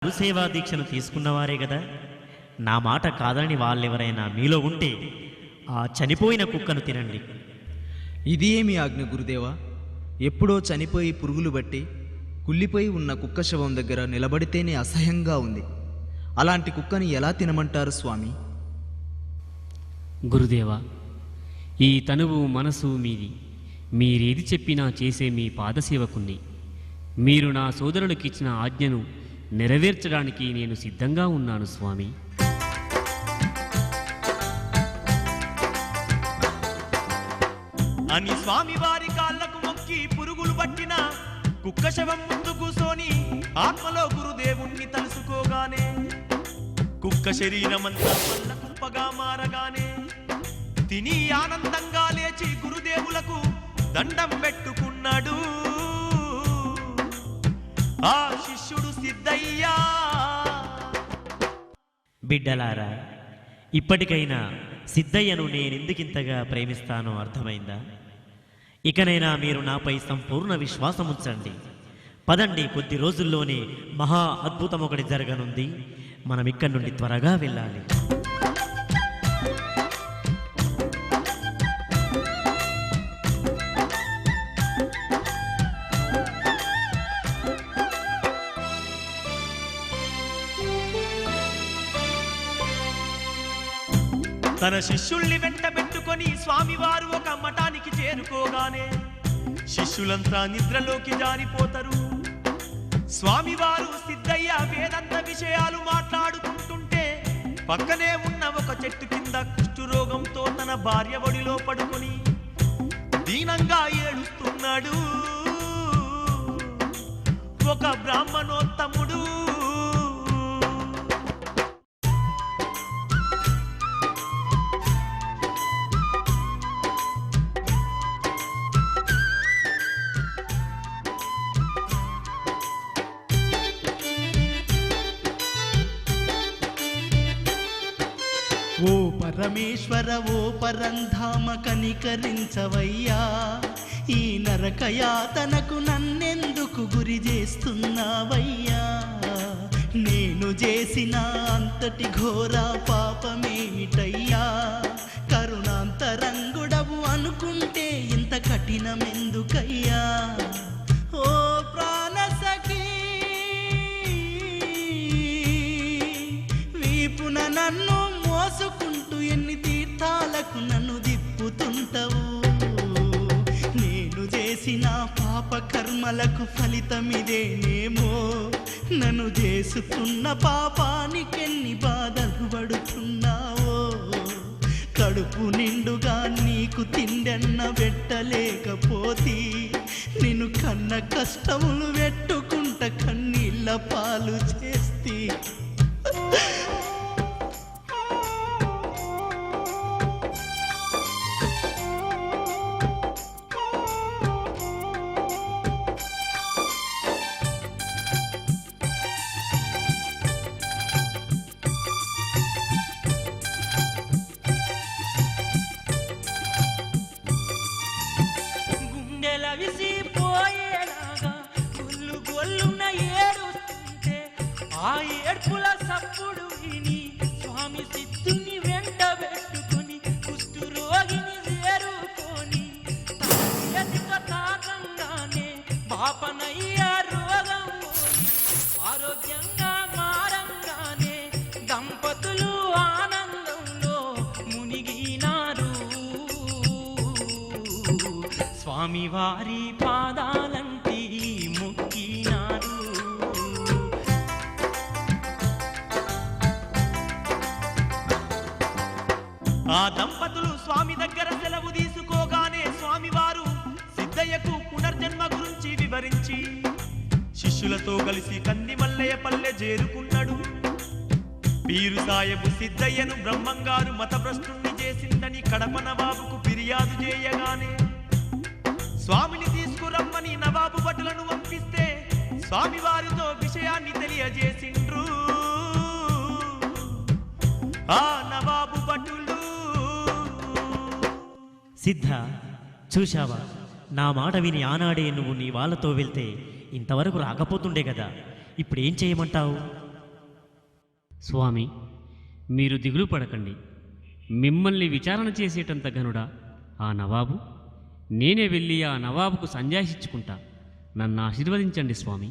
గురుసేవా దీక్షను తీసుకున్నవారే కదా. నా మాట కాదని వాళ్ళెవరైనా మీలో ఉంటే ఆ చనిపోయిన కుక్కను తినండి. ఇది ఏమి ఆజ్ఞ గురుదేవా? ఎప్పుడో చనిపోయి పురుగులు బట్టి కుళ్ళిపోయి ఉన్న కుక్క శవం దగ్గర నిలబడితేనే అసహ్యంగా ఉంది. అలాంటి కుక్కని ఎలా తినమంటారు స్వామి? గురుదేవా, ఈ తనువు మనసు మీది. మీరేది చెప్పినా చేసే మీ పాదసేవకుణ్ణి. మీరు నా సోదరులకిచ్చిన ఆజ్ఞను నెరవేర్చడానికి నేను సిద్ధంగా ఉన్నాను స్వామి. అని స్వామి వారి కాళ్లకు మొక్కి పురుగులు పట్టిన కుక్క శవం ముందు కూసోని ఆత్మలో గురుదేవుణ్ణి తలుసుకోగానే కుక్క శరీరమంతా పల్ల కుప్పగా మారగానే తిని ఆనందంగా లేచి గురుదేవులకు దండం పెట్టుకున్నాడు ఆ శిష్యుడు సిద్ధయ్యా. బిడ్డలారా, ఇప్పటికైనా సిద్ధయ్యను నేనెందుకింతగా ప్రేమిస్తానో అర్థమైందా? ఇకనైనా మీరు నాపై సంపూర్ణ విశ్వాసం ఉంచండి. పదండి, కొద్ది రోజుల్లోనే మహా అద్భుతం ఒకటి జరగనుంది. మనం ఇక్కడి నుండి త్వరగా వెళ్ళాలి. తన శిష్యుల్ని వెంట పెట్టుకొని స్వామివారు ఒక మఠానికి చేరుకోగానే శిష్యులంతా నిద్రలోకి జారిపోతారు. స్వామివారు సిద్ధయ్య వేదాంత విషయాలు మాట్లాడుకుంటుంటే పక్కనే ఉన్న ఒక చెట్టు కింద కుష్ఠరోగంతో తన భార్య ఒడిలో పడుకొని దీనంగా ఏడుస్తున్నాడు ఒక బ్రాహ్మణోత్తముడు. ఓ పరమేశ్వర, ఓ పరంధామ, కనికరించవయ్యా. ఈ నరకయాతనకు నన్నెందుకు గురి చేస్తున్నావయ్యా? నేను చేసిన అంతటి ఘోర పాపమేమిటయ్యా? కరుణాంతరంగుడవు అనుకుంటే ఇంత కఠినమెందుకయ్యా? ఓ ప్రాణసఖీ, వీపున నన్ను మోసుకుంటూ ఎన్ని తీర్థాలకు నన్ను దిప్పుతుంటవు. నేను చేసిన పాప కర్మలకు ఫలితమిదేనేమో. నన్ను చేసుకున్న పాపానికెన్ని బాధలు పడుతున్నావో. కడుపు నిండుగా నీకు తిండెన్న పెట్టలేకపోతే నిన్ను కన్న కష్టములు పెట్టుకుంట కన్నీళ్ళ పాలు చేస్తే. విసిపోయేలాగా గొల్లు గొల్లున ఏడుస్తుంటే ఆ ఏడ్పుల సప్పుడు విని స్వామి సిద్ధుని వెంట పెట్టుకుని కుష్ఠరోగిని చేరుకొని తాక తాకంగానే పాపనయ్య రోగం ఆరోగ్యంగా మారంగానే దంపతులు ఆనందంలో మునిగినారు. స్వామివారి పాదాలంటి మొక్కినారు. ఆ దంపతులు స్వామి దగ్గర సెలవు తీసుకోగానే స్వామివారు సిద్ధయ్యకు పునర్జన్మ గురించి వివరించి శిష్యులతో కలిసి కందిమల్లయ్య పల్లె చేరుకున్నాడు. పీరు సాయబు సిద్ధయ్యను బ్రహ్మంగారు మతభ్రష్టుణ్ణి చేసిందని కడప నవాబుకు ఫిర్యాదు చేయగానే స్వామిని తీసుకురమ్మని నవాబు భటులను పంపిస్తే స్వామివారితో విషయాన్ని తెలియజేసిండ్రు ఆ నవాబు భటులు. సిద్ధ, చూశావా, నా మాట విని ఆనాడే నువ్వు నీ వాళ్ళతో వెళ్తే ఇంతవరకు రాకపోతుండే కదా. ఇప్పుడు ఏం చేయమంటావు? స్వామి, మీరు దిగులు పడకండి. మిమ్మల్ని విచారణ చేసేటంత ఘనుడా ఆ నవాబు? నేనే వెళ్ళి ఆ నవాబుకు సంజాషించుకుంటా. నన్ను ఆశీర్వదించండి స్వామి.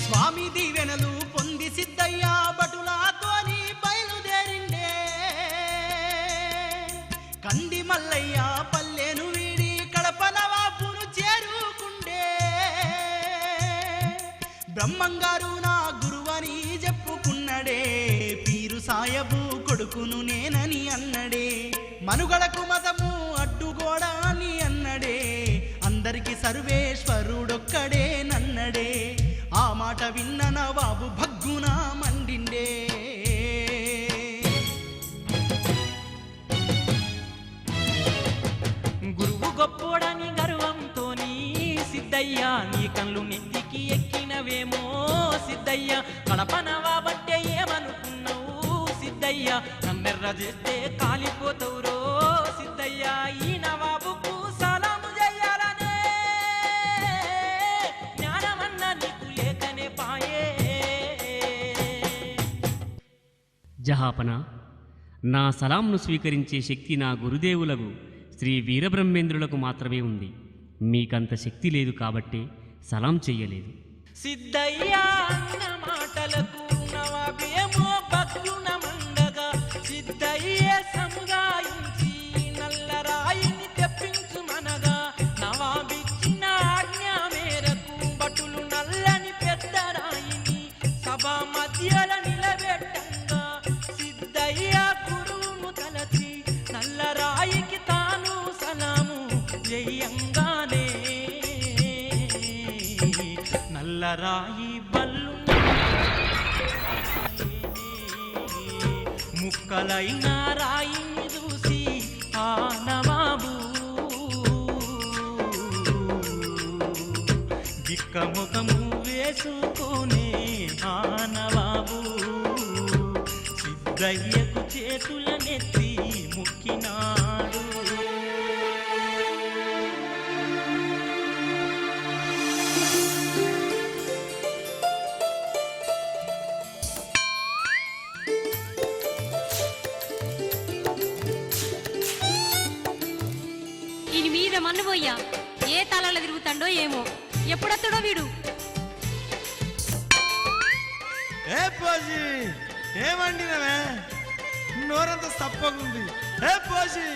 స్వామి దీవెనలు పొంది సిద్ధయ్య బటులాతోని బయలుదేరిండే. కంది మల్లయ్య పల్లెను వీడి కడప నవాబును చేరుకుండే. బ్రహ్మంగారు నా గురువని చెప్పుకున్నడే, పీరు సాయబు కొడుకును నేనని అన్నడే. మనుగడకు మతము అడ్డుగోడా అని అన్నడే, అందరికి సర్వేశ్వరుడొక్కడే నన్నడే. ఆ మాట విన్న నవాబు భగ్గున మండిండే. గురువు గొప్పోడని గర్వంతోని సిద్ధయ్య నీ కళ్ళు నెత్తికి ఎక్కినవేమో సిద్ధయ్య. కడప నవాబంటే ఏమనుకున్నావు సిద్ధయ్య? నమ్మెర్ర చేస్తే కాలిపోతావురో సిద్ధయ్య. ఈ నవాబుకు సలాము చెయ్యాలనే జ్ఞానమన్న నీకు లేకనే పాయే. జహాపన, నా సలాంను స్వీకరించే శక్తి నా గురుదేవులకు శ్రీ వీరబ్రహ్మేంద్రులకు మాత్రమే ఉంది. మీకంత శక్తి లేదు కాబట్టే సలాం చెయ్యలేదు. సిద్ధయ్య అన్న మాటలకు నవాబేమో భక్తున మండగా, సిద్ధయ్య సముదాయించి నల్లరాయిని తెప్పించుమనగా, నవాబిచ్చిన ఆజ్ఞ మేరకు భటులు నల్లని పెద్ద రాయిని సభా మధ్యల నిలబెట్టంగా, సిద్ధయ్య గురువును తలచి నల్లరాయికి తాను సలాము చెయ్యంగానే నల్లరాయి బల్లు ముక్కలైన రాయిని చూసి ఆ నవాబు బిక్కముఖము వేసుకునే ఆ నవాబు సిద్ధయ్యకు చేతులనెత్తి ముక్కినాడు. ఈయన మీద మన్నుపోయ్యా, ఏ తలలో తిరుగుతాడో ఏమో, ఎప్పుడొస్తాడో వీడు. ఏ పోజీ ఏమండినవే? నోరంతా సప్పగుంది. ఏ పోజీ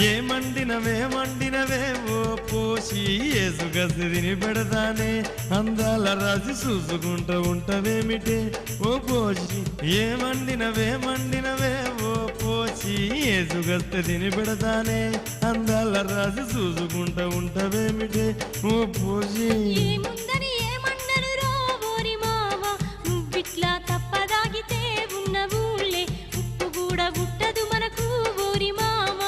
ఏమండినవే ఓ పోసి ఏసుగసి తిని పెడతానే. అందాల రాసి చూసుకుంటూ ఉంటవేమిటే ఓ పోసి. ఏమండినవే ఓ పోసి ఏసుగస్తే తిని పెడతానే. అందాల రాసి చూసుకుంటూ ఉంటవేమిటే ఓ పోసి. ఏముందని ఏమన్నను రో ఓరి మావ, నువ్విట్లా తప్పదాగితే ఉన్న ఊళ్ళే ఉప్పు కూడా పుట్టదు మనకు ఓరి మావ.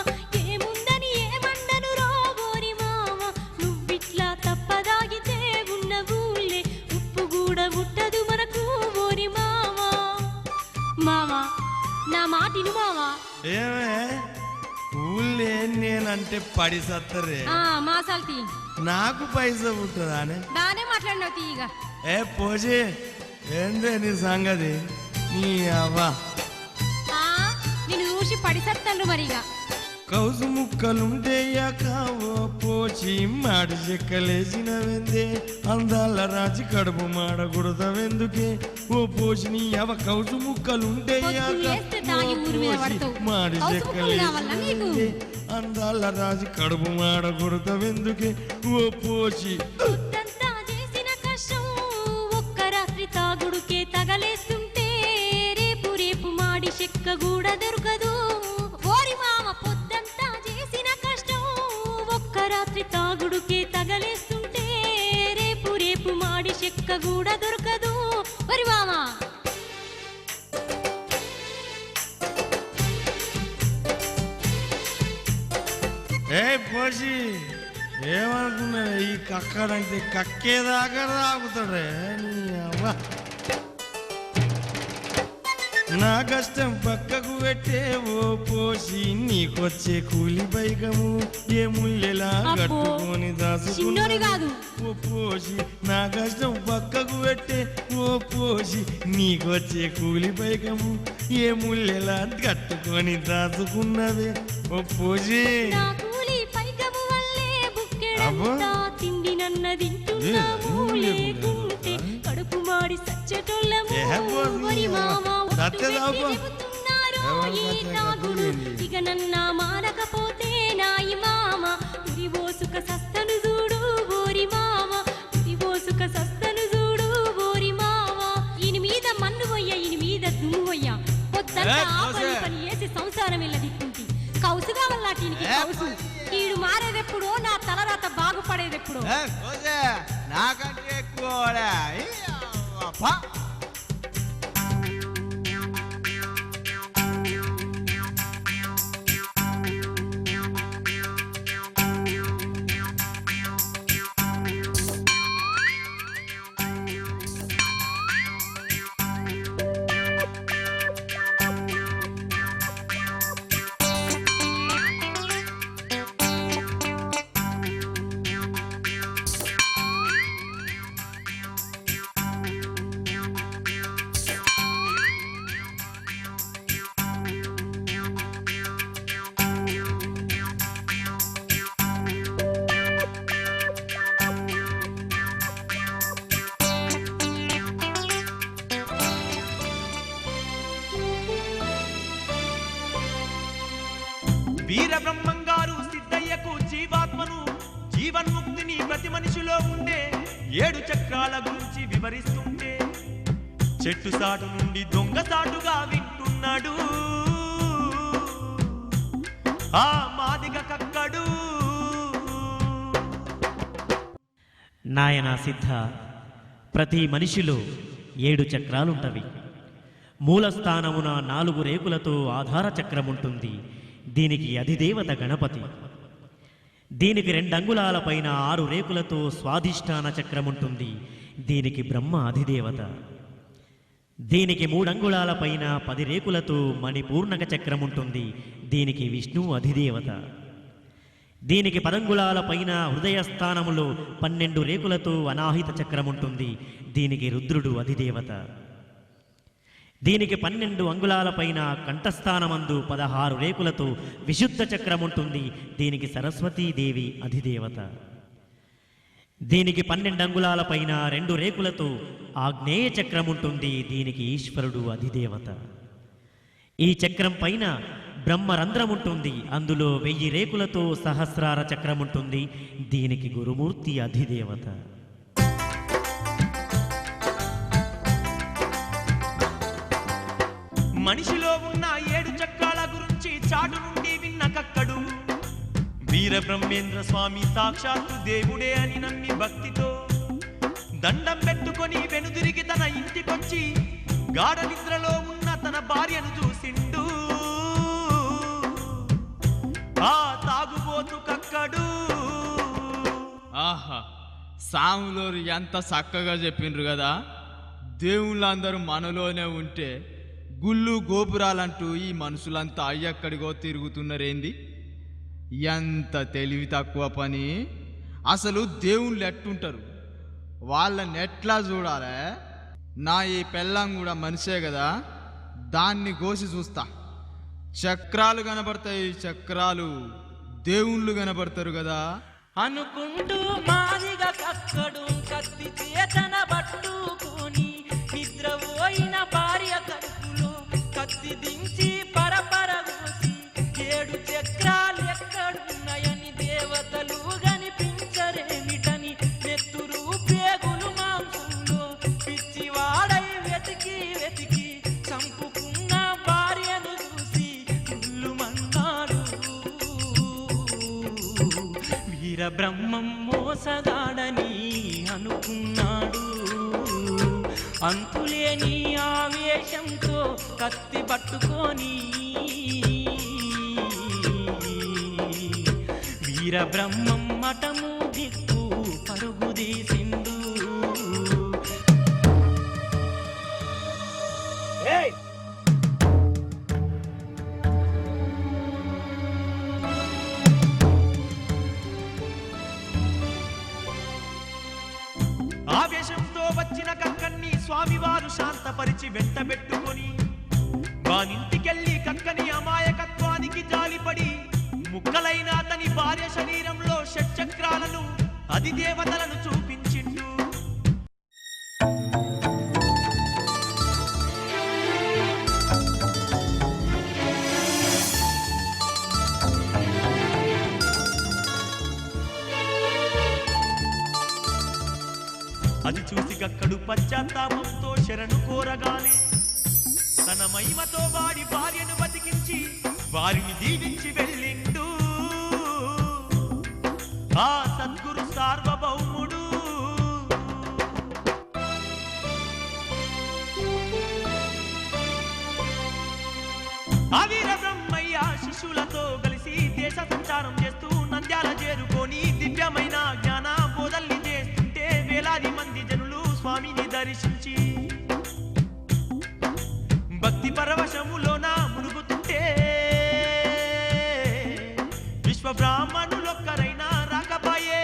ఏముందని ఏమన్నను రో ఓరి మావ, నువ్విట్లా తప్పదాగితే ఉన్న ఊళ్ళే ఉప్పు కూడా పుట్టదు మనకు ఓరి మావ. మావ, నా మాటిను మావ. ఏమే ఊళ్ళే నేనంటే పడి సత్తరే, మాసాల్తీ నాకు పైసా పుట్టదానే? బానే మాట్లాడినావు తీయగా. ఏ పోజీ ఏందే నీ సంగతి? నీ అవ్వ నేను చూసి పడిసత్తాను మరిగా. కౌసు ముక్కలుంటేయాక ఓ పోచి మాడి చెక్కలేసిన వెందే. అందాల రాజి కడుపు మాడకూడదవెందుకే ఓ పోచి. నీ అవ కౌసు ముక్కలుంటేయాక మాడి చెక్కలేసిన అందాల రాజి కడుపు మాడకూడదవెందుకే ఓ పోచి. పొద్దంతా చేసిన కష్టం ఒక్క రాత్రి తాగుడుకే తగలేస్తుంటే రేపు రేపు మాడి చెక్క కూడా దొరకదు ఓరి మామ. పొద్దంతా చేసిన కష్టం ఒక్క రాత్రి తాగుడుకే తగలేస్తుంటే రేపు రేపు మాడి చెక్క కూడా దొరకదు ఓరి మామ. ఏ పోసి ఏమనుకున్నా ఈ కక్కడంటే కక్కేదాకా తాగుతాడే నీ అవ్వ. నా కష్టం పక్కకు పెట్టే ఓ పోసి నీకొచ్చే కూలి బైకము ఏ ముల్లెలా అబ్బో, కట్టుకొని చిన్నోని దాచుకున్నా కాదు. ఓ పోసి నా కష్టం పక్కకు పెట్టే ఓ పోసి నీకొచ్చే కూలి బైకము ఏ ముల్లెలా కట్టుకొని దాచుకున్నదే ఓ పోసి. నా కూలి పైకము వల్లే బుక్కెడంతా తిండి నన్నదింటున్నాము లేకుంటే కడుపు మాడి సచ్చెటోళ్ళము. ఓరి మామ ఒట్టు పెట్టి చెబుతున్నారు ఈ తాగుడు ఇక నన్న మానకపోతే నాయి మామ ఉరిబోసుక సస్తను చూడు ఓరి మామ ఉరిబోసుక సస్తను చూడు ఓరి మామ. ఈయన మీద మన్ను పోయ్యా ఈయన మీద దుమ్ము పోయ్యా పొద్దంతా ఆ పని వేసి సంసారం వెళ్ళదిక్కుంటి కౌసుగా వల్ల ఈయనకి కౌసు. ఈడు మారేదెప్పుడో నా తలరాత బాగుపడేదెప్పుడో. నాకంటే ఎక్కువ వీరబ్రహ్మంగారు సిద్ధయ్యకు జీవాత్మను జీవన్ముక్తిని ప్రతి మనిషిలో ఉండే 7 చక్రాల గురించి వివరిస్తుంటే చెట్టు సాటు నుండి దొంగ సాటుగా వింటున్నాడు ఆ మాదిగ కక్కడు. నాయనా సిద్ధ, ప్రతి మనిషిలో 7 చక్రాలుంటవి. మూలస్థానమున 4 రేకులతో ఆధార చక్రముంటుంది. దీనికి అధిదేవత గణపతి. దీనికి 2 అంగుళాల పైన 6 రేకులతో స్వాధిష్టాన చక్రముంటుంది. దీనికి బ్రహ్మ అధిదేవత. దీనికి 3 అంగుళాల పైన 10 రేకులతో మణిపూర్ణక చక్రముంటుంది. దీనికి విష్ణు అధిదేవత. దీనికి 10 అంగుళాల పైన హృదయస్థానములో 12 రేకులతో అనాహిత చక్రముంటుంది. దీనికి రుద్రుడు అధిదేవత. దీనికి 12 అంగుళాల పైన కంఠస్థానమందు 16 రేకులతో విశుద్ధ చక్రముంటుంది. దీనికి సరస్వతీదేవి అధిదేవత. దీనికి 12 అంగుళాల పైన 2 రేకులతో ఆగ్నేయ చక్రముంటుంది. దీనికి ఈశ్వరుడు అధిదేవత. ఈ చక్రం పైన బ్రహ్మరంధ్రముంటుంది. అందులో 1000 రేకులతో సహస్రార చక్రముంటుంది. దీనికి గురుమూర్తి అధిదేవత. మనిషిలో ఉన్న 7 చక్రాల గురించి చాటు నుండి విన్న కక్కడు వీరబ్రహ్మేంద్ర స్వామి సాక్షాత్తు దేవుడే అని నమ్మి భక్తితో దండం పెట్టుకొని వెనుదిరిగి తన ఇంటికొచ్చి గాఢ నిద్రలో ఉన్న తన భార్యను చూసిండు ఆ తాగుబోతు కక్కడు. ఆహా, సాములోరు ఎంత చక్కగా చెప్పిండ్రు కదా. దేవుళ్ళందరూ మనలోనే ఉంటే గుళ్ళు గోపురాలంటూ ఈ మనుషులంతా అయ్యక్కడిగో తిరుగుతున్నారేంది? ఎంత తెలివి తక్కువ పని. అసలు దేవుళ్ళు ఎట్టుంటారు, వాళ్ళని ఎట్లా చూడాలే? నా ఈ పెళ్ళం కూడా మనిషే కదా, దాన్ని కోసి చూస్తా. చక్రాలు కనబడతాయి, చక్రాలు. దేవుళ్ళు కనబడతారు కదా అనుకుంటూ మాదిగా కక్కడు కత్తి చేతన పట్టుకొని నిద్రపోయిన భార్య కడుపులో కత్తి దించి పరపరగోసి 7 చక్రాలు ఎక్కడున్నాయని దేవతలు కనిపించరేమిటని నెత్తురు పేగులు మాంసంలో పిచ్చివాడై వెతికి వెతికి చంపుకున్న భార్యను చూసి గుల్లుమన్నాడు. వీరబ్రహ్మం మోసగాడని అనుకున్నాడు. అంతులేని ఆవేశంతో కత్తి పట్టుకొని వీరబ్రహ్మం మఠము దిక్కు పరుగుదీసిండు. ఆవేశంతో వచ్చిన కక్కన్ని స్వామివారు శాంతపరిచి వెంటబెట్టుకొని వానింటికెళ్ళి కక్కని అమాయకత్వానికి జాలిపడి ముక్కలైన అతని భార్య శరీరంలో షట్చక్రాలను అధిదేవతలను చూపించిండు. అది చూసి గక్కడు పశ్చాత్తాపంతో శరణు కోరగానే తన మహిమతో వాడి భార్యను బతికించి వారిని దీవించి వెళ్ళిండు ఆ సద్గురు సార్వభౌముడు. అవిర బ్రహ్మయ్య శిష్యులతో కలిసి దేశ సంచారం చేస్తూ నంద్యాల చేరుకొని దివ్యమైన జ్ఞాన బోధల్ని చేస్తుంటే వేలాది మంది జనులు స్వామిని దర్శించి భక్తి పరవశములోన మునుగుతుంటే విశ్వ బ్రాహ్మణులొక్కరైనా రాకపాయే.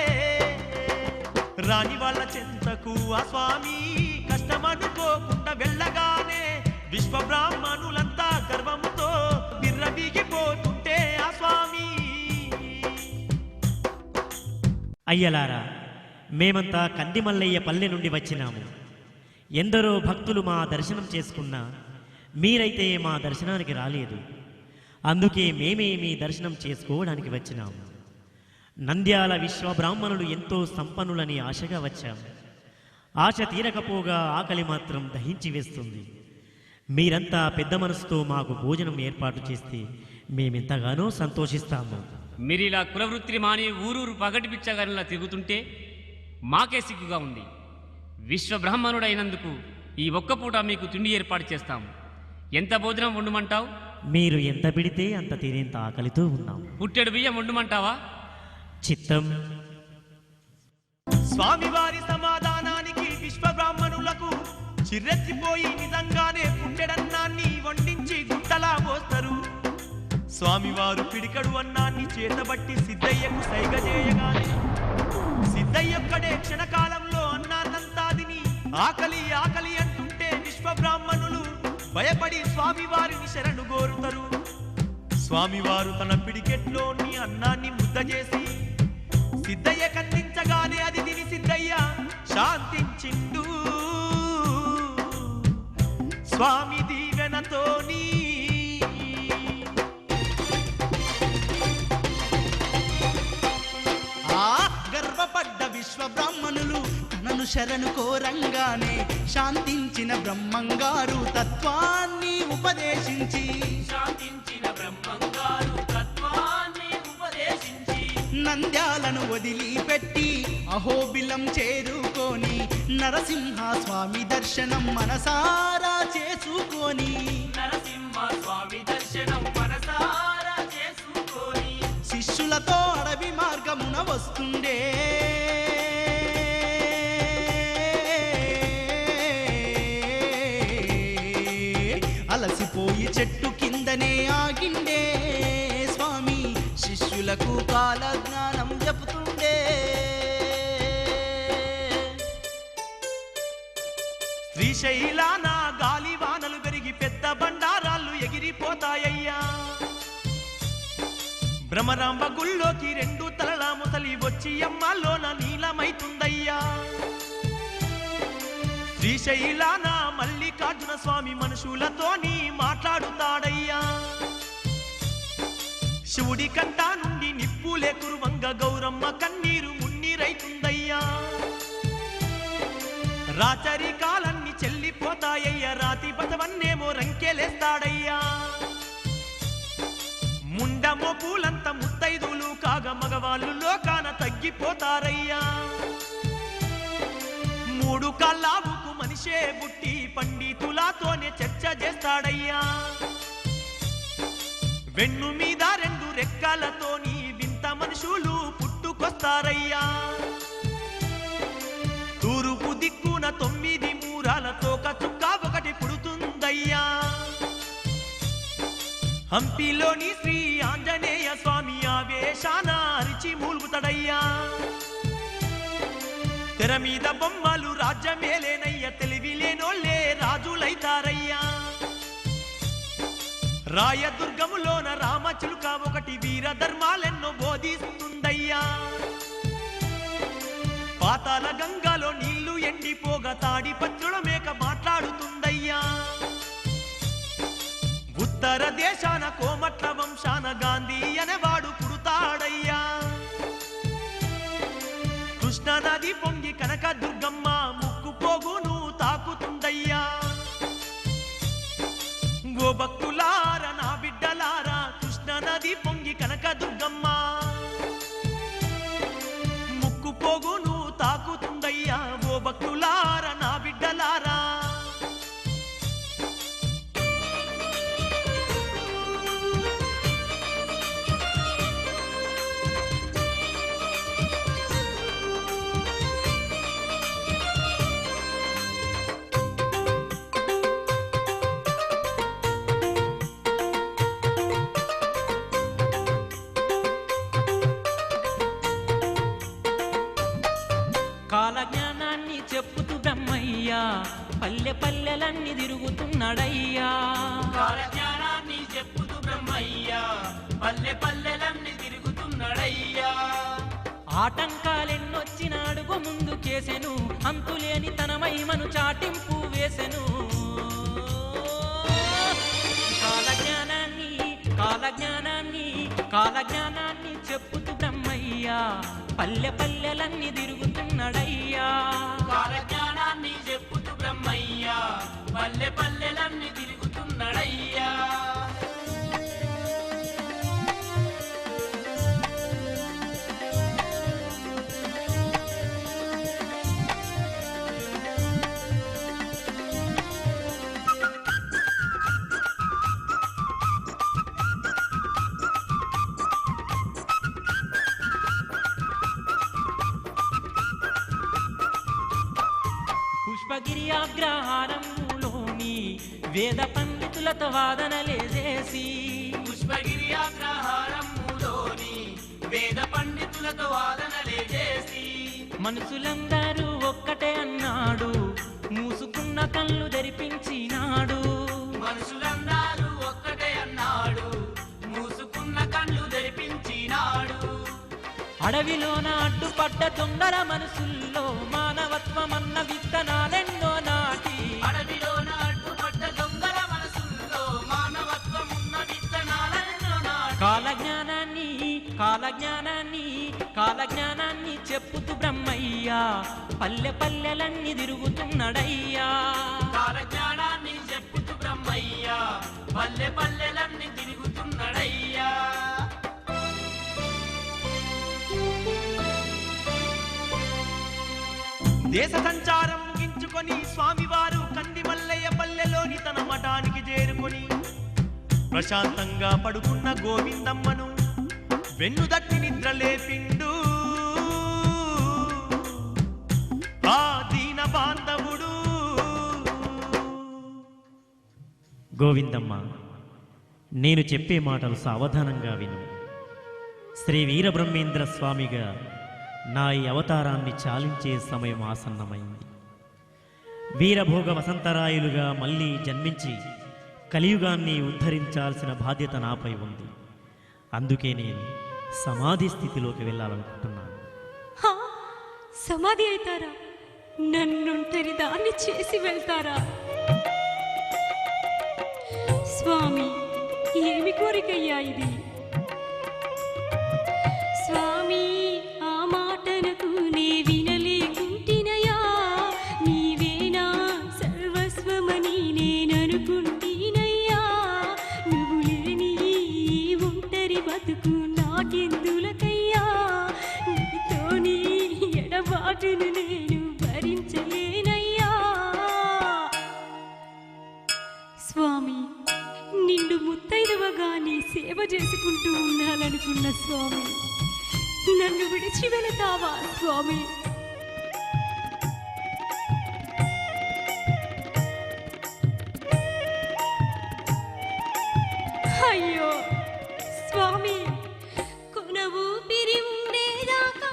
రాని వాళ్ళ చెంతకు ఆ స్వామి కష్టమనుకోకుండా వెళ్ళగానే విశ్వ బ్రాహ్మణులంతా గర్వముతో బిర్రబీగిపోతుంటే ఆ స్వామి. అయ్యలారా, మేమంతా కందిమల్లయ్య పల్లె నుండి వచ్చినాము. ఎందరో భక్తులు మా దర్శనం చేసుకున్నా మీరైతే మా దర్శనానికి రాలేదు. అందుకే మేమే మీ దర్శనం చేసుకోవడానికి వచ్చినాము. నంద్యాల విశ్వబ్రాహ్మణులు ఎంతో సంపన్నులని ఆశగా వచ్చాము. ఆశ తీరకపోగా ఆకలి మాత్రం దహించి వేస్తుంది. మీరంతా పెద్ద మనసుతో మాకు భోజనం ఏర్పాటు చేస్తే మేమెంతగానో సంతోషిస్తాము. మీరిలా కులవృత్తిని మాని ఊరూరు పగటి పిచ్చగానిలా తిరుగుతుంటే మాకే సిగ్గుగా ఉంది. విశ్వబ్రాహ్మణుడైనందుకు ఈ ఒక్క పూట మీకు తిండి ఏర్పాటు చేస్తాము. ఎంత భోజనం వండుమంటావు? మీరు ఎంత పిడితే అంత తినేంత ఆకలితో ఉన్నాం. పుట్టెడు బియ్యం వండుమంటావా? చిత్తం. స్వామివారి సమాధానానికి విశ్వ బ్రాహ్మణులకు చిర్రెత్తిపోయి నిజంగానే పుట్టెడన్నాన్ని వండించి గుట్టలా పోస్తారు. స్వామివారు పిడికడు అన్నాన్ని చేతబట్టి సిద్ధయ్యకు సైగ చేయగానే సిద్ధయ్యొక్కడే క్షణకాలంలో అన్నాన్నంతా తిని ఆకలి ఆకలి అంటుంటే విశ్వ బ్రాహ్మణులు భయపడి స్వామివారిని శరణు కోరుతారు. స్వామివారు తన పిడికెట్లోని అన్నాన్ని ముద్ద చేసి సిద్ధయ్య కందించగానే అది తిని సిద్ధయ్య శాంతించిండు స్వామి దీవెనతోని. గర్వపడ్డ విశ్వ బ్రాహ్మణులు తనను శరణు కోరంగానే శాంతించిన బ్రహ్మంగారు తత్వాన్ని ఉపదేశించి నంద్యాలను వదిలిపెట్టి అహోబిలం చేరుకొని నరసింహ స్వామి దర్శనం మనసారా చేసుకొని శిష్యులతో అడవి మార్గమున వస్తుండే అలసిపోయి చెట్టు కిందనే ఆగిండే స్వామి శిష్యులకు కాల జ్ఞానం చెబుతుండే. శ్రీశైలాన గాలి వానలు పెరిగి పెద్ద బండారాళ్ళు ఎగిరిపోతాయ్యా. భ్రమరాంబ గుళ్ళోకి రెండు తలల ముసలి వచ్చి అమ్మాలోన నీలమైతుందయ్యా. శ్రీశైలాన మల్లికార్జున స్వామి మనుషులతోని మాట్లాడుతాడయ్యా. శివుడి కంట నుండి నిప్పులే కురువంగ గౌరమ్మ కన్నీరు మున్నీరైతుందయ్యా. రాచరి కాలన్నీ చెల్లిపోతాయ్యా. రాతి బతవన్నేమో రంకెలేస్తాడయ్యా. ముండమో పూలంత ముత్తైదులు కాగా మగవాళ్ళు లోకాన తగ్గిపోతారయ్యా. మూడు కల్లావుకు మనిషే బుట్టి పండితులతోనే చర్చ చేస్తాడయ్యా. వెన్ను మీద రెండు రెక్కలతోని వింత మనుషులు పుట్టుకు ముందుకొస్తారయ్యా. తూర్పు దిక్కున 9 మూరాల తోక చుక్క ఒకటి పుడుతుందయ్యా. హంపిలోని శ్రీ ఆంజనేయ స్వామి ఆవేశాన అరిచి మూలుగుతాడయ్యా. తెర మీద బొమ్మలు రాజ్యమేలేనయ్య, తెలివిలేనోళ్ళే రాజులైతారయ్యా. రాయదుర్గములోన రామచిలుక ఒకటి వీర ధర్మాలెన్నో బోధిస్తుందయ్యా. పాతాల గంగలో నీళ్లు ఎండిపోగా తాడి పత్రుల మేక మాట్లాడుతుందయ్యా. ఉత్తర దేశాన కోమట్ల వంశాన గాంధీ అనేవాడు పుడతాడయ్యా. కృష్ణా నది పొంగి కనక దుర్గమ్మ ముక్కు పోగును తాకుతుందయ్యా. ఓ భక్తులార నా బిడ్డలారా, కృష్ణా నది పొంగి కనక దుర్గమ్మ ముక్కు పోగును తాకుతుందయ్యా. ఓ భక్తులార నా బిడ్డలారా. కాలజ్ఞానాన్ని చెప్పుతూ బ్రహ్మయ్యా పల్లె పల్లెలన్నీ తిరుగుతున్నాడయ్యా. కాలజ్ఞానాన్ని చెప్పుతూ బ్రహ్మయ్యా పల్లె పల్లెలన్నీ తిరుగుతున్నాడయ్యా. ఆటంకాలెన్నొచ్చిన అడుగు ముందుకేసెను, అంతులేని తన మహిమను చాటింపు వేసెను. కాలజ్ఞానాన్ని కాలజ్ఞానాన్ని కాలజ్ఞానాన్ని చెప్పుతూ బ్రహ్మయ్యా పల్లె పల్లెలన్నీ తిరుగుతున్నాడయ్యా. కాలజ్ఞానాన్ని చెప్పుతూ బ్రహ్మయ్యా పల్లె పల్లెలన్నీ తిరుగుతున్నాడయ్యా. పుష్పగిరి అగ్రహారములోని వేద పండితులతో వాదనలేసేసి, పుష్పగిరి అగ్రహారములోని వేద పండితులతో వాదనలే చేసి, మనుషులందరూ ఒక్కటే అన్నాడు, మూసుకున్న కళ్ళు తెరిపించినాడు. మనుషులందరూ ఒక్కటే అన్నాడు, మూసుకున్న కళ్ళు తెరిపించినాడు. అడవిలోన అడ్డుపడ్డ దొంగల మనసుల్లో మానవత్వమన్న విత్తనాలెన్నో నాటి, అడవిలోన అడ్డుపడ్డ దొంగల మనసుల్లో మానవత్వమున్న విత్తనాలెన్నో నాటి. కాలజ్ఞానాన్ని కాలజ్ఞానాన్ని కాలజ్ఞానాన్ని చెప్పుతూ బ్రహ్మయ్యా పల్లె పల్లెలన్నీ తిరుగుతున్నాడయ్యా. కాలజ్ఞానాన్ని చెప్పుతూ బ్రహ్మయ్యా పల్లె పల్లెలన్నీ తిరుగుతున్నాడయ్యా. దేశ సంచారం ముగించుకొని స్వామివారు కందిమల్లయ్య పల్లెలోని తన మఠానికి చేరుకొని ప్రశాంతంగా పడుకున్న గోవిందమ్మను వెన్నుదట్టి నిద్ర లేపిండు ఆ దీన బాంధవుడు. గోవిందమ్మ, నేను చెప్పే మాటలు సావధానంగా విను. శ్రీ వీరబ్రహ్మేంద్ర స్వామిగా నా ఈ అవతారాన్ని చాలించే సమయం ఆసన్నమైంది. వీరభోగ వసంతరాయులుగా మళ్ళీ జన్మించి కలియుగాన్ని ఉద్ధరించాల్సిన బాధ్యత నాపై ఉంది. అందుకే నేను సమాధి స్థితిలోకి వెళ్ళాలనుకుంటున్నాను. హా, సమాధి అవుతారా? నన్నుంటరి దాన్ని చేసి వెళ్తారా? స్వామి, ఏమి కోరికయ్యా ఇది? స్వామి, ఆ మాటనకు నే వినలేకుంటినయా. నీవేనా సర్వస్వమని నేననుకుంటీనయ్యా. నువ్వు లేని ఈ ఒంటరి బతుకు నాకెందులకయ్యా. నీతోని ఎడబాటును నేను భరించలేనయ్యా. స్వామి, నిండు ముత్తైదవగా నీ సేవ చేసుకుంటూ ఉండాలనుకున్న స్వామి, నన్ను విడిచి వెళతావా స్వామి? అయ్యో స్వామి, కొన ఊపిరి ఉండేదాకా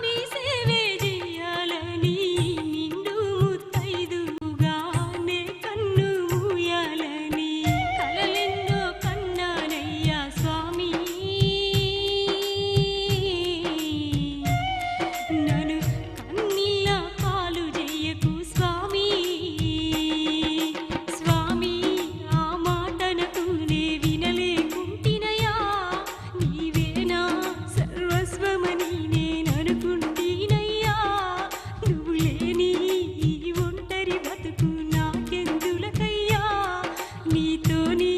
మీ సేవే చెయ్యాలని, నిండు ముత్తైదుగానే కన్ను మూయాలని కలలెన్నో కన్నానయ్యా స్వామి. నన్ను కన్నీళ్ళ పాలు చెయ్యకు స్వామి. స్వామి, ఆ మాటనకు నే వినలేకుంటినయా, నీవేనా సర్వస్వమని నేననుకుంటినయ్యా. నువ్వు లేని ఈ ఒంటరి బతుకు నాకెందులకయ్యా, నీతోని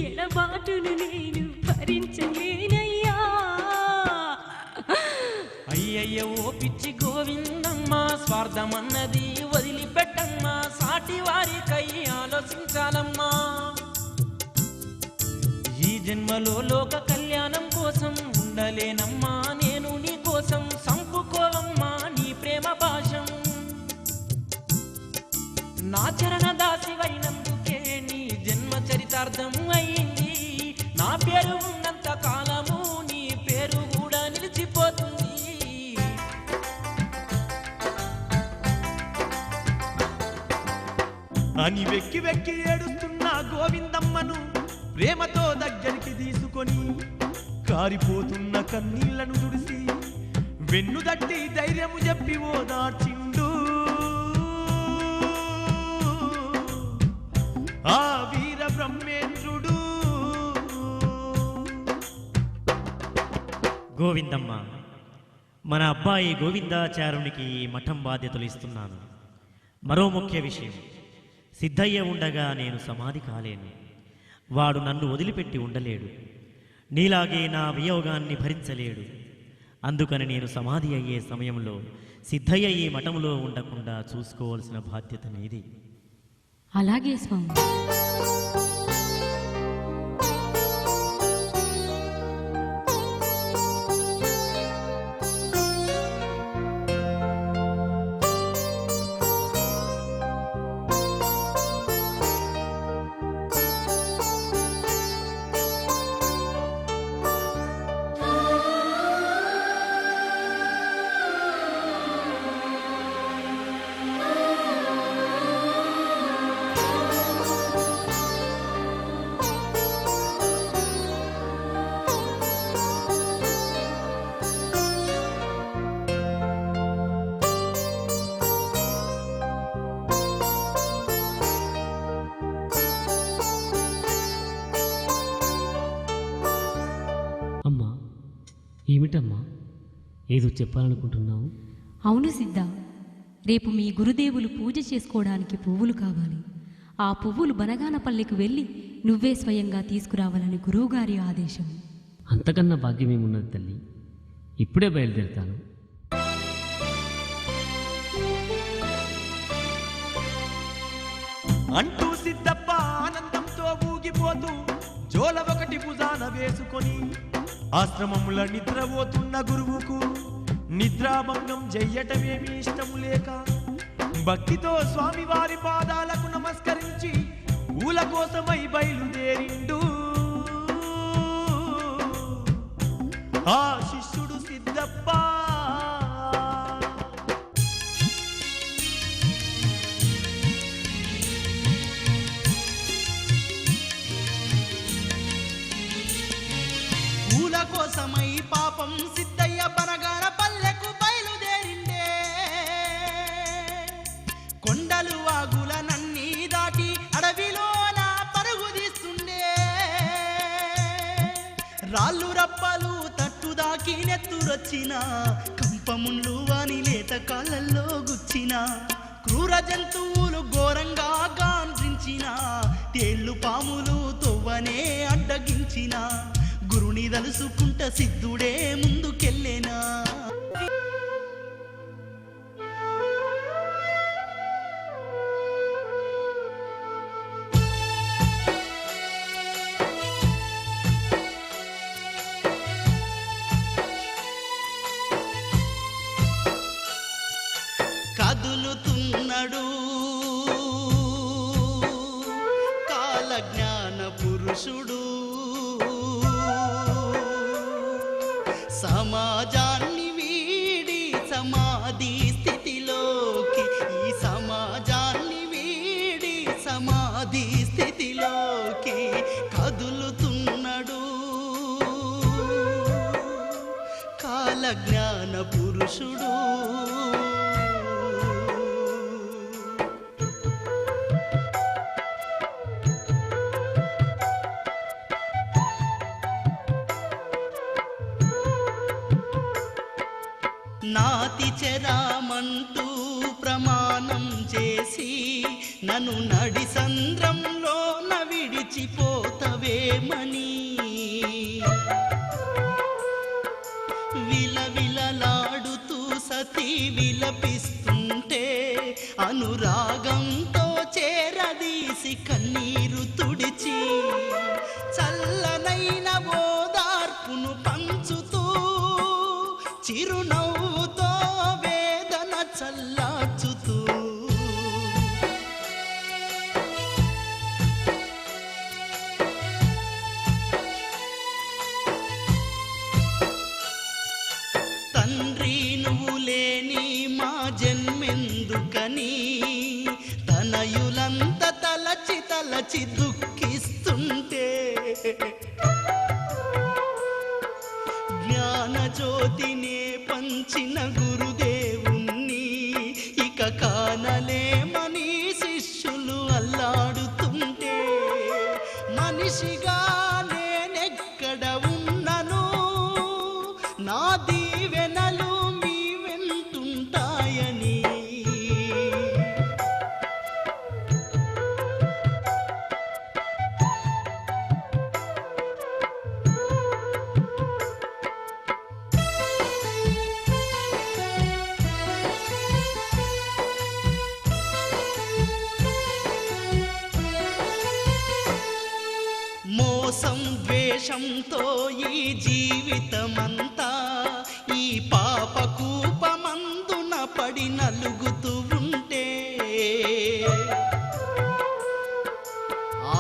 ఎడబాటును నేను భరించలేనయ్యా. అయ్యయ్య ఓ పిచ్చి గోవిందమ్మా, స్వార్థమన్నది వదిలిపెట్టమ్మా, సాటి వారికై ఆలోచించాలమ్మా. ఈ జన్మలో లోక కళ్యాణం కోసం ఉండలేనమ్మా నేను నీ కోసం, సంపుకోవమ్మా నీ ప్రేమ భాషం. నా చరణ దాసివైనందుకే నీ జన్మ చరితార్థం అయింది. నా పేరు ఉన్నంత కాలము నీ పేరు కూడా నిలిచిపోతుంది. అని వెక్కి వెక్కి ఏడుస్తున్న గోవిందమ్మను ప్రేమతో దగ్గరికి తీసుకొని కారిపోతున్న కన్నీళ్లను తుడిసి వెన్ను దట్టి ధైర్యము చెప్పి ఓదార్చిండు ఆ వీర బ్రహ్మేంద్రుడు. గోవిందమ్మ, మన అబ్బాయి గోవిందాచారునికి మఠం బాధ్యతలు ఇస్తున్నాను. మరో ముఖ్య విషయం, సిద్ధయ్య ఉండగా నేను సమాధి కాలేను. వాడు నన్ను వదిలిపెట్టి ఉండలేడు. నీలాగే నా వియోగాన్ని భరించలేడు. అందుకని నేను సమాధి అయ్యే సమయంలో సిద్ధయ్య ఈ మఠంలో ఉండకుండా చూసుకోవాల్సిన బాధ్యత నీది. అలాగే స్వామి. అమ్మా, ఏమిటమ్మా ఏదో చెప్పాలనుకుంటున్నావు? అవును సిద్ధ, రేపు మీ గురుదేవులు పూజ చేసుకోవడానికి పువ్వులు కావాలి. ఆ పువ్వులు బనగానపల్లికి వెళ్ళి నువ్వే స్వయంగా తీసుకురావాలని గురువుగారి ఆదేశం. అంతకన్నా భాగ్యమేమున్నది తల్లి, ఇప్పుడే బయలుదేరుతాను. అంటూ సిద్ధప్ప ఆనందంతో ఊగిపోతూ జోల ఒకటి భుజాన వేసుకొని ఆశ్రమముల నిద్రపోతున్న గురువుకు నిద్రాభంగం చెయ్యటమేమీ ఇష్టం లేక భక్తితో స్వామివారి పాదాలకు నమస్కరించి పూల కోసమై బయలుదేరిండు ఆ శిష్యుడు సిద్ధప్ప. పూల కోసమై పాపం సిద్ధయ్య బనగాన పల్లెకు బయలుదేరిండే. కొండలు వాగుల నన్నీ దాటి అడవిలోన పరుగు తీస్తుండే. రాళ్ళు రప్పలు తట్టు దాకి నెత్తురొచ్చిన, కంపముళ్ళు వాని లేత కాళ్ళల్లో గుచ్చిన, క్రూర జంతువులు ఘోరంగా గాండ్రించిన, తేళ్లు పాములు తొవ్వనే అడ్డగించిన, గురుని తలుసుకుంట సిద్ధుడే ముందుకెళ్ళేనా. పురుషుడు సమాజాన్ని వీడి సమాధి స్థితిలోకి ఈ సమాజాన్ని వీడి సమాధి స్థితిలోకి కదులుతున్నాడు కాలజ్ఞాన పురుషుడు నాతి చెరామంటూ ప్రమాణం చేసి నన్ను నడి సంద్రంలో విడిచిపోతవేమని విలవిలలాడుతూ సతీ విలపిస్తుంటే అనురాగంతో చేరదీసి కన్నీరు తుడిచి చల్లనైన ఓదార్పును పంచుతూ చిరునవ్వుతో వేదన చల్లార్చుతూ తండ్రి నువ్వు లేని మా జన్మెందుకని తనయులంత తలచి తలచి దుఃఖిస్తుంటే జ్ఞానజ్యోతినే పంచిన గురుదేవుణ్ణి ఇక కానలేమని శిష్యులు అల్లాడుతుంటే మనిషిగా నేనెక్కడ ఉన్నను నా దీవెనలు మీ వెంటుంటాయని మోసం ద్వేషంతో ఈ జీవితమంతా ఈ పాప కూపమందున పడి నలుగుతూ ఉంటే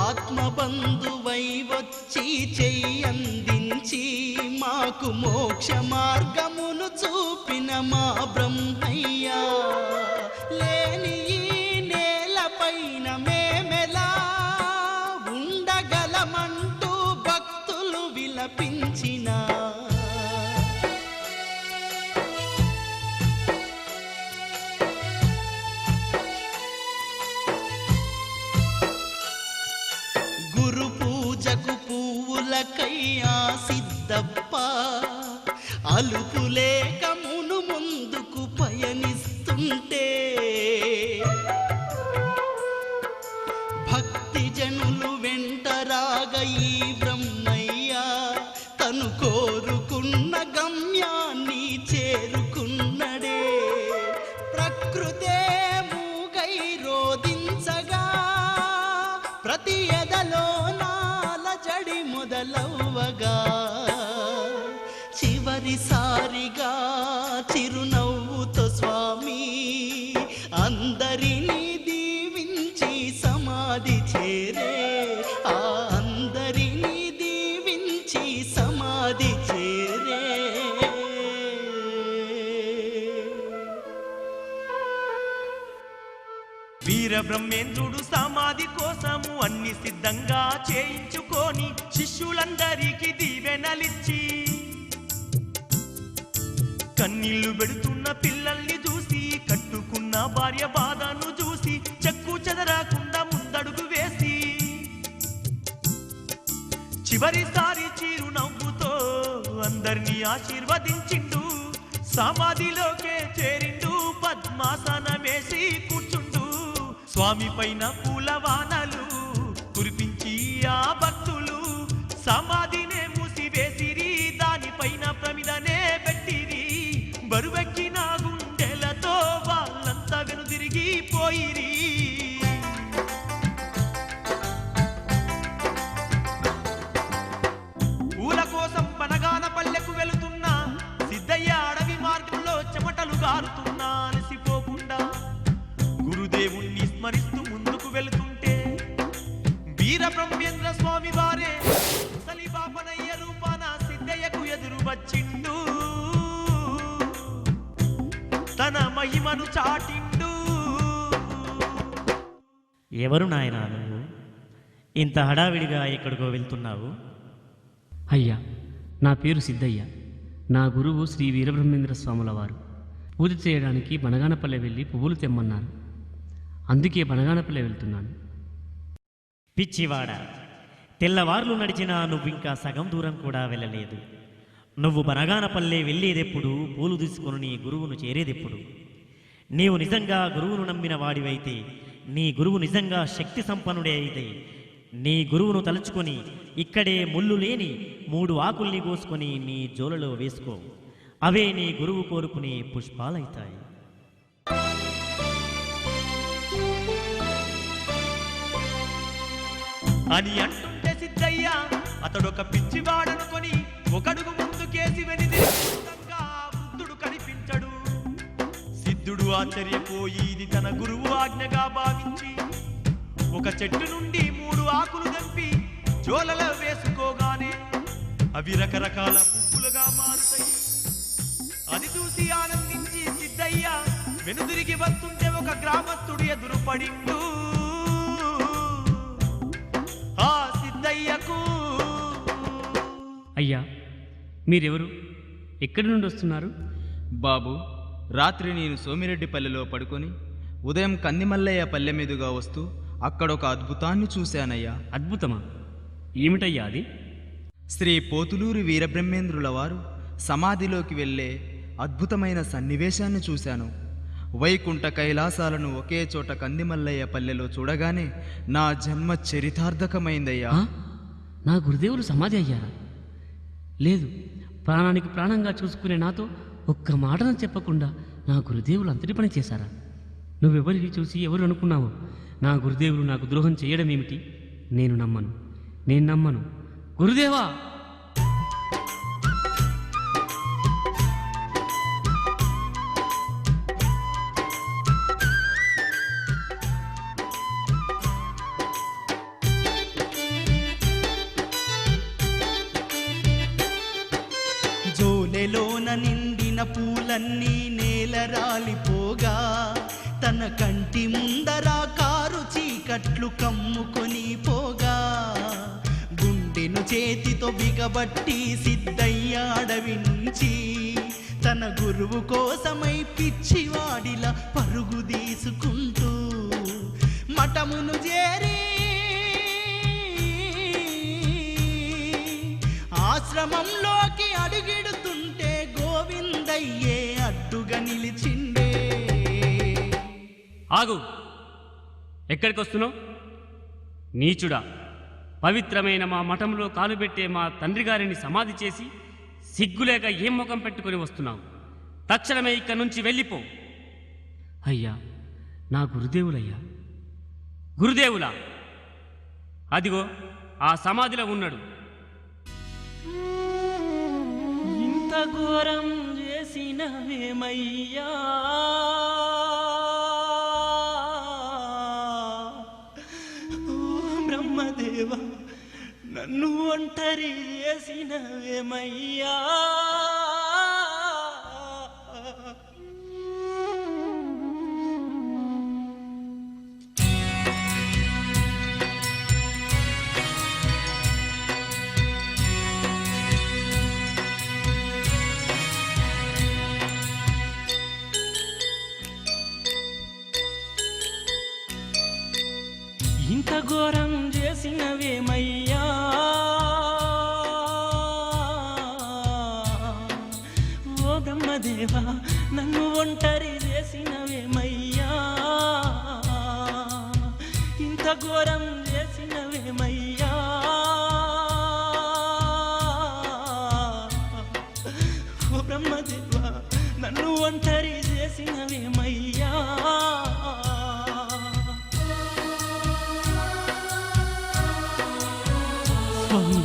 ఆత్మబంధువై వచ్చి చెయ్యందించి మాకు మోక్ష మార్గమును చూపిన మా బ్రహ్మయ్యా లేని ఈ నేలపైన మేమెలా ఉండగలమంటూ భక్తులు విలపించిన గురు పూజకు పువ్వులకయ్యా సిద్ధప్ప అలుపులేక మును ముందుకు పయనిస్తుంటే భక్తి జనులు వెంటరాగ ఈ బ్రహ్మయ్య తను కోరుకున్న గమ్యాన్ని చేరుకున్నడే ప్రకృతే మూగై రోదించగా ప్రతి ఎదలో నాలజడి మొదలవ్వగా చివరిసారిగా చిరునవ్వుతో స్వామి అందరినీ దీవించి సమాధి చేరే ఆ అందరినీ దీవించి సమాధి చేరే వీరబ్రహ్మేంద్రుడు సమాధి కోసము అన్ని సిద్ధంగా చేయించుకొని శిష్యులందరికీ దీవెనలిచ్చి కన్నీళ్లు పెడుతున్న పిల్లల్ని చూసి కట్టుకున్న భార్య బాధను చూసి చెక్కు చెదరకుండా ముందడుగు వేసి చివరిసారి చిరునవ్వుతో అందరినీ ఆశీర్వదించిండు సమాధిలోకే చేరిండు పద్మాసనమేసి కూర్చుండు స్వామి పైన పూలవానలు కురిపించి ఆ భక్తులు సమాధినే మూసివేసిరి దానిపైన ప్రమిదనే పెట్టిరి బరువెక్కిన గుండెలతో వాళ్ళంతా వెనుదిరిగిపోయిరి పూల కోసం పనగాన పల్లెకు వెళుతున్న సిద్ధయ్య అడవి మార్గంలో చెమటలు గారుతున్నా అలసిపోకుండా గురుదేవుణ్ణి స్మరిస్తూ ముందుకు వెళుతుంటే తన మహిమను చాటిండు. ఎవరు నాయనా నువ్వు? ఇంత హడావిడిగా ఎక్కడికో వెళ్తున్నావు? అయ్యా, నా పేరు సిద్ధయ్య. నా గురువు శ్రీ వీరబ్రహ్మేంద్ర స్వాముల వారు పూజ చేయడానికి బనగానపల్లె వెళ్ళి పువ్వులు తెమ్మన్నారు. అందుకే బనగానపల్లె వెళ్తున్నాను. పిచ్చివాడ, తెల్లవార్లు నడిచినా నువ్వింకా సగం దూరం కూడా వెళ్ళలేదు. నువ్వు బనగానపల్లె వెళ్ళేదెప్పుడు? పూలు తీసుకుని నీ గురువును చేరేదెప్పుడు? నీవు నిజంగా గురువును నమ్మిన వాడివైతే, నీ గురువు నిజంగా శక్తి సంపన్నుడే అయితే, నీ గురువును తలుచుకొని ఇక్కడే ముళ్ళు లేని 3 ఆకుల్ని కోసుకొని నీ జోలలో వేసుకో. అవే నీ గురువు కోరుకునే పుష్పాలైతాయి. అని అంటుంటే సిద్ధయ్య అతడొక పిచ్చివాడనుకొని ఒకడుగు ముందుకేసి వెనుదిరిగా వృద్ధుడు కనిపించడు. సిద్ధుడు ఆశ్చర్యపోయి ఇది తన గురువు ఆజ్ఞగా భావించి ఒక చెట్టు నుండి 3 ఆకులు తెంపి జోలలో వేసుకోగానే అవి రకరకాల పువ్వులుగా మారుతాయి. అది చూసి ఆనందించి సిద్ధయ్య వెనుదిరిగి వస్తుంటే ఒక గ్రామస్తుడు ఎదురుపడిండు. ఆ సిద్ధయ్యకు, అయ్యా, మీరెవరు? ఎక్కడి నుండి వస్తున్నారు? బాబు, రాత్రి నేను సోమిరెడ్డిపల్లెలో పడుకొని ఉదయం కందిమల్లయ్య పల్లె మీదుగా వస్తూ అక్కడొక అద్భుతాన్ని చూశానయ్యా. అద్భుతమా? ఏమిటయ్యా అది? శ్రీ పోతులూరి వీరబ్రహ్మేంద్రుల వారు సమాధిలోకి వెళ్ళే అద్భుతమైన సన్నివేశాన్ని చూశాను. వైకుంఠ కైలాసాలను ఒకే చోట కందిమల్లయ్య పల్లెలో చూడగానే నా జన్మ చరితార్థకమైందయ్యా. ఆ? నా గురుదేవులు సమాధి అయ్యారా? లేదు, ప్రాణానికి ప్రాణంగా చూసుకునే నాతో ఒక్క మాటను చెప్పకుండా నా గురుదేవులు అంతటి పని చేశారా? నువ్వెవరిని చూసి ఎవరు అనుకున్నావో? నా గురుదేవులు నాకు ద్రోహం చేయడం ఏమిటి? నేను నమ్మను. గురుదేవా! జోలెలోన నిండిన పూలన్నీ నేల రాలిపోగా, తన కంటి ముందర కారు చీకట్లు కమ్ముకొని పోగా, గుండెను చేతితో బిగబట్టి సిద్ధయ్య అడవి నుంచి తన గురువు కోసమై పిచ్చివాడిలా పరుగు తీసుకుంటూ మఠమును చేరి ఆశ్రమంలోకి అడుగెడుతుంటే గోవిందయ్యే అడ్డుగా నిలిచిండే. ఆగు! ఎక్కడికి వస్తున్నావు? నీచుడా! పవిత్రమైన మా మఠంలో కాలుబెట్టే మా తండ్రి గారిని సమాధి చేసి సిగ్గులేక ఏం ముఖం పెట్టుకుని వస్తున్నావు? తక్షణమే ఇక్కడి నుంచి వెళ్ళిపో. అయ్యా, నా గురుదేవులయ్యా. గురుదేవులా? అదిగో ఆ సమాధిలో ఉన్నాడు. ఇంత ఘోరం చేసినవేమయ్యా, బ్రహ్మదేవ, నన్ను ఒంటరి చేసినవేమయ్యా. ఇంత ఘోరం చేసినవేమయ్యా, ఓ బ్రహ్మదేవా, నన్ను ఒంటరి చేసినవేమయ్యా. ఇంత ఘోరం చేసినవేమయ్యా, ఓ బ్రహ్మదేవా, నన్ను ఒంటరి చేసినవేమయ్యా. స్వామి,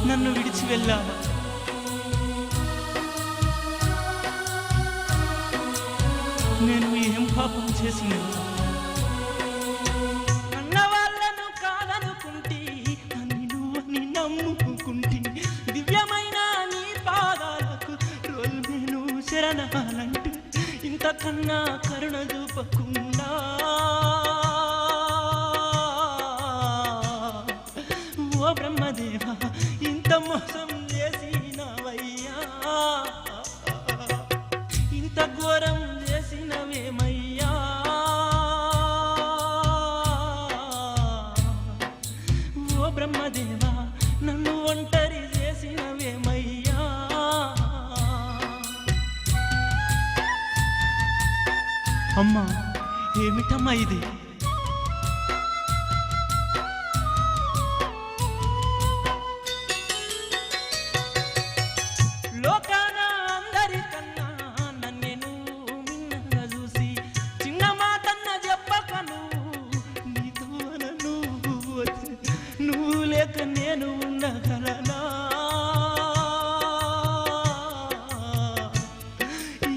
నన్ను విడిచి వెళ్ళావా? నేను ఏం పాపం చేసిన? అన్న వాళ్ళను కాదనుకుంటే, అని నమ్ముకుంటే, దివ్యమైన నీ పాదాలకు రోల్ నేను శరణాలంటూ ఇంత ఇంతకన్నా కరుణ చూపకుండా ఓ బ్రహ్మదేవా ఇంత మోసం చేసినవయ్యా, ఇంత ఘోరం చేసినవేమయ్యా. ఓ బ్రహ్మదేవా నన్ను ఒంటరి చేసినవేమయ్యా. అమ్మా ఏమిటమ్మా ఇది? లోకాన అందరికన్నా నన్ను మిన్నగా చూసి చిన్న మాటన్న చెప్పకను నీతో నువ్వు లేక నేను ఉండగలనా?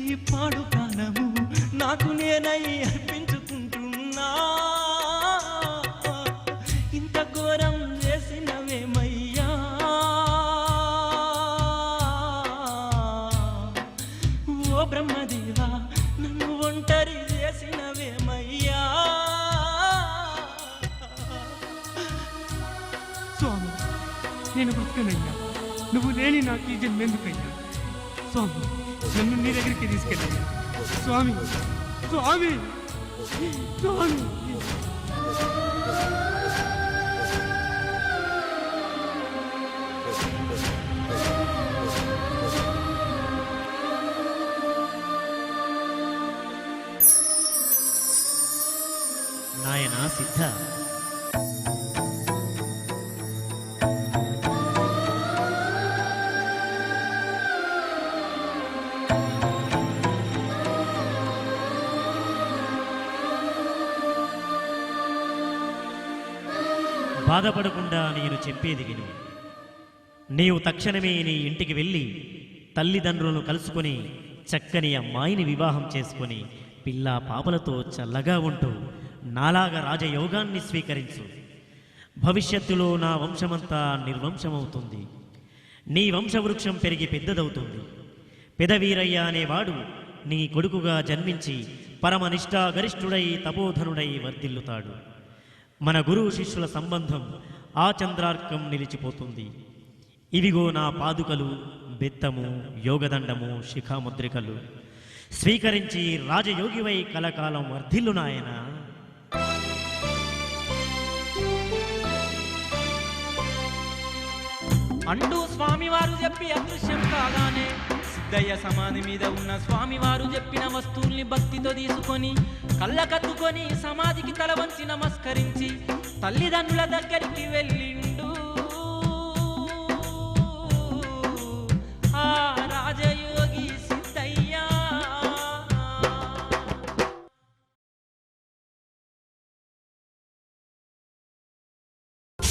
ఈ పాడు ప్రాణము నాకు నేనై అర్పించుకుంటున్నా, ఇంత ఘోరం చేసినవేమయ్యా. ఓ బ్రహ్మదేవా నన్ను ఒంటరి చేసినవేమయ్యా. స్వామి నేను బ్రతకనయ్యా, నువ్వు లేని నాకు ఈ జన్మెందుకయ్యా. స్వామి నన్ను నీ దగ్గరికి తీసుకెళ్ళయ్యా. స్వామి స్వామి స్వామి. నాయనా సిద్ధ, బాధపడకుండా నేను చెప్పేది విను. నీవు తక్షణమే నీ ఇంటికి వెళ్ళి తల్లిదండ్రులను కలుసుకొని చక్కని అమ్మాయిని వివాహం చేసుకొని పిల్ల పాపలతో చల్లగా ఉంటూ నాలాగా రాజయోగాన్ని స్వీకరించు. భవిష్యత్తులో నా వంశమంతా నిర్వంశమవుతుంది. నీ వంశవృక్షం పెరిగి పెద్దదవుతుంది. పెదవీరయ్య అనేవాడు నీ కొడుకుగా జన్మించి పరమనిష్ఠాగరిష్ఠుడై తపోధనుడై వర్ధిల్లుతాడు. మన గురువు శిష్యుల సంబంధం ఆ చంద్రార్కం నిలిచిపోతుంది. ఇవిగో నా పాదుకలు, బెత్తము, యోగదండము, శిఖాముద్రికలు స్వీకరించి రాజయోగివై కలకాలం వర్ధిల్లు నాయనా. అంటూ స్వామివారు చెప్పి అదృశ్యం కాగానే సిద్ధయ్య సమాధి మీద ఉన్న స్వామివారు చెప్పిన వస్తువుల్ని భక్తితో తీసుకొని కళ్ళకద్దుకొని సమాధికి తల వంచి నమస్కరించి తల్లిదండ్రుల దగ్గరికి వెళ్ళిండు. ఆ రాజయ్య